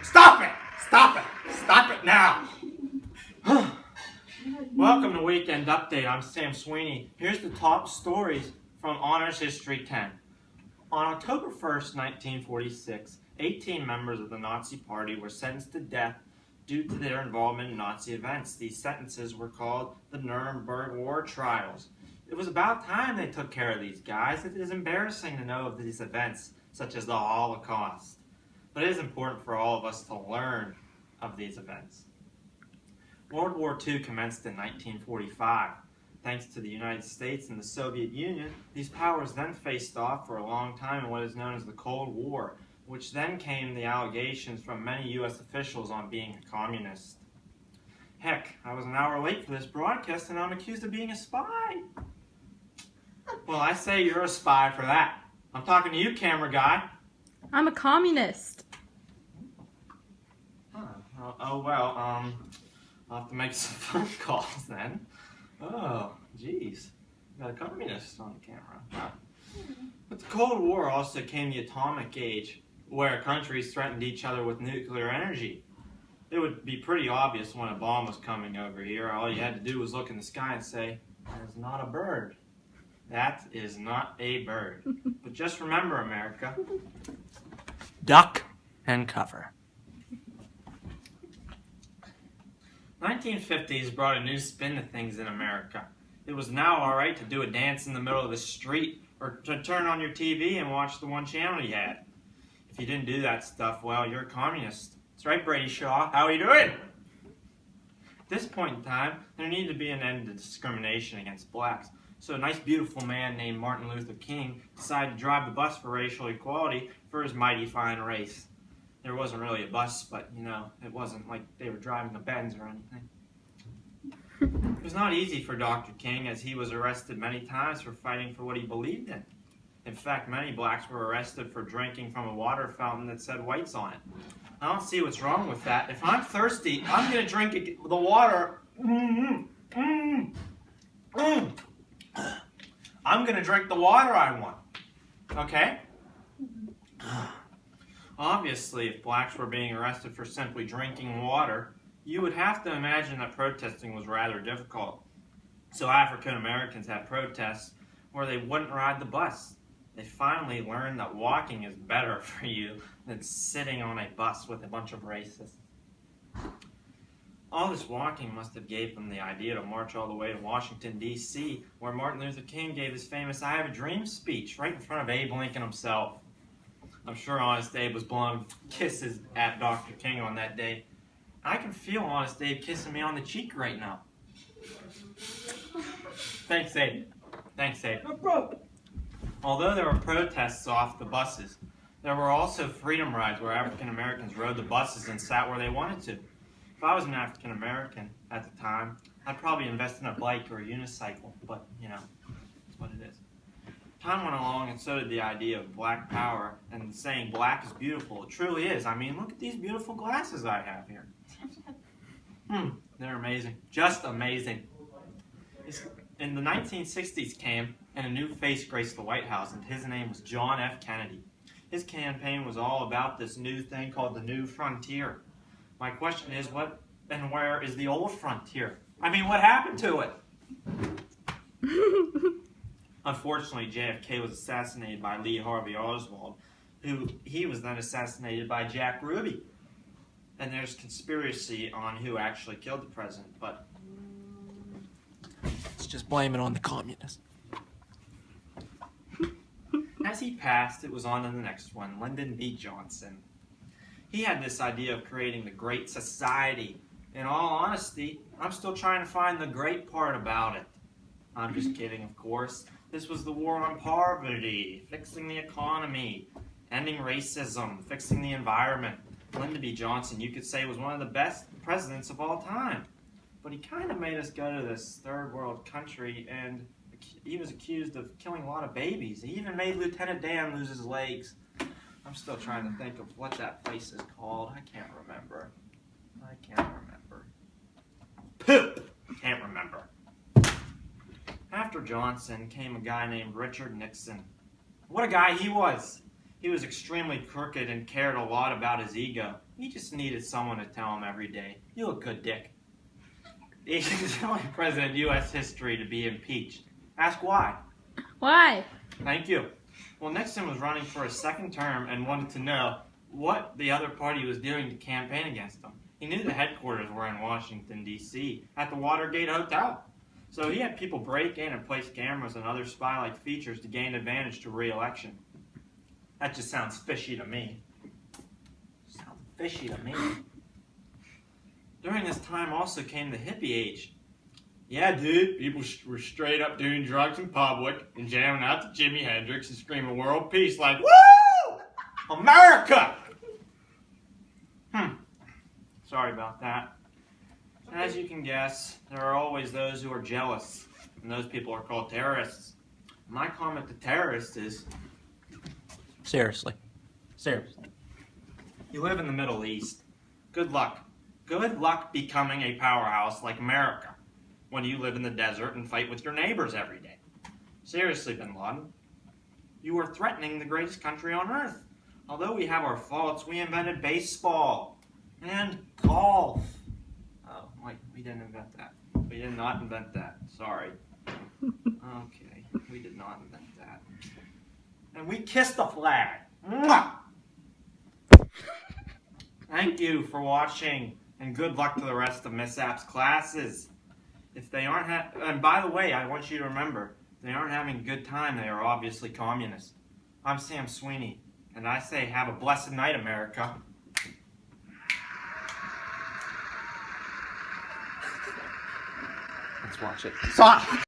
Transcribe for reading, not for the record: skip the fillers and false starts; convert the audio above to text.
Stop it! Stop it! Stop it now! Welcome to Weekend Update. I'm Sam Sweeney. Here's the top stories from Honors History 10. On October 1st, 1946, 18 members of the Nazi Party were sentenced to death due to their involvement in Nazi events. These sentences were called the Nuremberg War Trials. It was about time they took care of these guys. It is embarrassing to know of these events, such as the Holocaust. But it is important for all of us to learn of these events. World War II commenced in 1945. Thanks to the United States and the Soviet Union, these powers then faced off for a long time in what is known as the Cold War, which then came the allegations from many U.S. officials on being a communist. Heck, I was an hour late for this broadcast and I'm accused of being a spy. Well, I say you're a spy for that. I'm talking to you, camera guy. I'm a communist. I'll have to make some phone calls then. Oh, geez. You got a communist on the camera. Wow. With the Cold War also came the atomic age, where countries threatened each other with nuclear energy. It would be pretty obvious when a bomb was coming over here. All you had to do was look in the sky and say, "That is not a bird. That is not a bird." But just remember, America, duck and cover. 1950s brought a new spin to things in America. It was now alright to do a dance in the middle of the street or to turn on your TV and watch the one channel you had. If you didn't do that stuff, well, you're a communist. That's right, Brady Shaw. How are you doing? At this point in time, there needed to be an end to discrimination against blacks. So a nice, beautiful man named Martin Luther King decided to drive the bus for racial equality for his mighty fine race. There wasn't really a bus, but, you know, it wasn't like they were driving a Benz or anything. It was not easy for Dr. King, as he was arrested many times for fighting for what he believed in. In fact, many blacks were arrested for drinking from a water fountain that said whites on it. I don't see what's wrong with that. If I'm thirsty, I'm going to drink the water. I'm going to drink the water I want. Okay? Obviously, if blacks were being arrested for simply drinking water, you would have to imagine that protesting was rather difficult. So African Americans had protests where they wouldn't ride the bus. They finally learned that walking is better for you than sitting on a bus with a bunch of racists. All this walking must have gave them the idea to march all the way to Washington, D.C., where Martin Luther King gave his famous "I Have a Dream" speech right in front of Abe Lincoln himself. I'm sure Honest Abe was blowing kisses at Dr. King on that day. I can feel Honest Abe kissing me on the cheek right now. Thanks, Abe. Thanks, Abe. Although there were protests off the buses, there were also freedom rides where African Americans rode the buses and sat where they wanted to. If I was an African American at the time, I'd probably invest in a bike or a unicycle, but, you know, that's what it is. Time went along, and so did the idea of black power and saying black is beautiful. It truly is. I mean, look at these beautiful glasses I have here. They're amazing. Just amazing. In the 1960s came, and a new face graced the White House, and his name was John F. Kennedy. His campaign was all about this new thing called the New Frontier. My question is, what and where is the old frontier? I mean, what happened to it? Unfortunately, JFK was assassinated by Lee Harvey Oswald, he was then assassinated by Jack Ruby. And there's conspiracy on who actually killed the president, but let's just blame it on the communists. As he passed, it was on to the next one, Lyndon B. Johnson. He had this idea of creating the Great Society. In all honesty, I'm still trying to find the great part about it. I'm just kidding, of course. This was the war on poverty, fixing the economy, ending racism, fixing the environment. Lyndon B. Johnson, you could say, was one of the best presidents of all time. But he kind of made us go to this third world country, and he was accused of killing a lot of babies. He even made Lieutenant Dan lose his legs. I'm still trying to think of what that place is called. I can't remember. Poop! Can't remember. After Johnson came a guy named Richard Nixon. What a guy he was! He was extremely crooked and cared a lot about his ego. He just needed someone to tell him every day, "You look good, Dick." He's the only president in U.S. history to be impeached. Ask why. Why? Thank you. Well, Nixon was running for a second term and wanted to know what the other party was doing to campaign against him. He knew the headquarters were in Washington, D.C., at the Watergate Hotel. So he had people break in and place cameras and other spy-like features to gain advantage to re-election. That just sounds fishy to me. Sounds fishy to me. During this time also came the hippie age. Yeah, dude, people were straight up doing drugs in public and jamming out to Jimi Hendrix and screaming world peace like, "Woo! America!" Sorry about that. And as you can guess, there are always those who are jealous, and those people are called terrorists. My comment to terrorists is, seriously. You live in the Middle East. Good luck. Good luck becoming a powerhouse like America when you live in the desert and fight with your neighbors every day. Seriously, Bin Laden. You are threatening the greatest country on earth. Although we have our faults, we invented baseball and golf. Oh, wait, we didn't invent that. We did not invent that. Sorry. Okay, we did not invent that. And we kissed the flag. Mwah! Thank you for watching, and good luck to the rest of Miss App's classes. If they aren't and by the way, I want you to remember, if they aren't having a good time, they are obviously communist. I'm Sam Sweeney, and I say have a blessed night, America. Let's watch it. Stop!